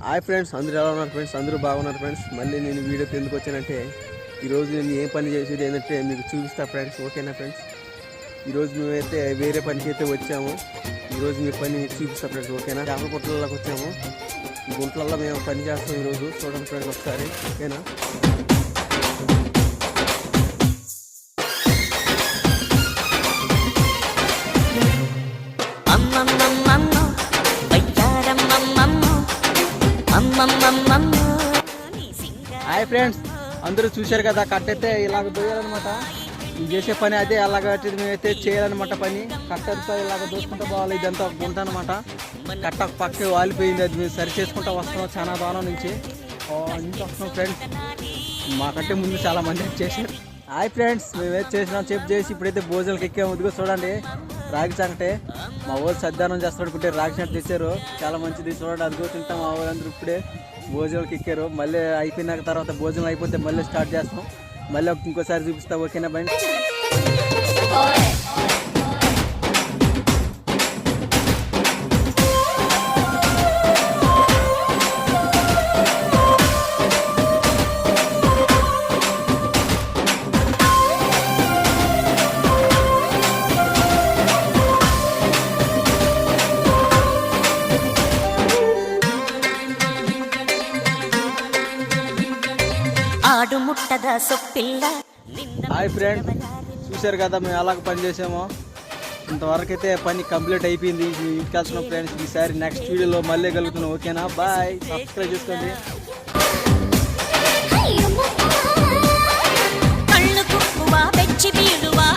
Hi friends, అందరూ ఎలా ఉన్నారు ఫ్రెండ్స్? అందరూ బాగున్నారు ఫ్రెండ్స్. మళ్ళీ నేను వీడియోకి ఎందుకు వచ్చానంటే ఈరోజు నేను ఏం పని చేసేది ఏంటంటే మీకు చూపిస్తా ఫ్రెండ్స్. ఓకేనా ఫ్రెండ్స్? ఈరోజు మేమైతే వేరే పనికి అయితే వచ్చాము. ఈరోజు మీ పని మీకు చూపిస్తా ఫ్రెండ్స్. ఓకేనా? చేపల గుంటలలోకి వచ్చాము. ఈ గుంటలలో మేము పని చేస్తాం ఈరోజు. చూడండి ఫ్రెండ్స్ ఒకసారి. ఓకేనా? హాయ్ ఫ్రెండ్స్, అందరూ చూశారు కదా, కట్టయితే ఇలాగ దోయాలన్నమాట. ఇది చేసే పని అదే అలాగ మేమైతే చేయాలన్నమాట. పని కట్టంతా ఇలాగ దోసుకుంటూ పోవాలి. ఇదంతా ఒక గుంట అనమాట. కట్ట పక్క వాలిపోయింది, అది మేము సరి చేసుకుంటూ వస్తున్నాం చాలా దూరం నుంచి వస్తున్నాం ఫ్రెండ్స్. మాకంటే ముందు చాలా మంది చేశారు. హాయ్ ఫ్రెండ్స్, మేమైతే చేసినాం చేసి ఇప్పుడైతే భోజనాలకు ఎక్కాము. ఇదిగో చూడండి, రాగి సంకటే మా ఊరు సద్దానం చేస్తాడుకుంటే రాగి సంకట తెచ్చారు. చాలా మంచిది. చూడండి, అదిగో తింటాం. మా ఊరందరూ ఇప్పుడే భోజనాలకు ఎక్కారు. మళ్ళీ అయిపోయినాక తర్వాత భోజనం అయిపోతే మళ్ళీ స్టార్ట్ చేస్తాం. మళ్ళీ ఇంకోసారి చూపిస్తా. ఓకేనా బండి? హాయ్ ఫ్రెండ్, చూశారు కదా మేము ఎలాగ పని చేసామో. ఇంతవరకు అయితే పని కంప్లీట్ అయిపోయింది. ఇంటికి వెళ్తున్నాం ఫ్రెండ్స్. ఈసారి నెక్స్ట్ వీడియోలో మళ్ళీ కలుగుతున్నాం. ఓకేనా? బాయ్. సబ్స్క్రైబ్ చేసుకోండి. కళ్ళు కుక్కువ పెంచి వీడువా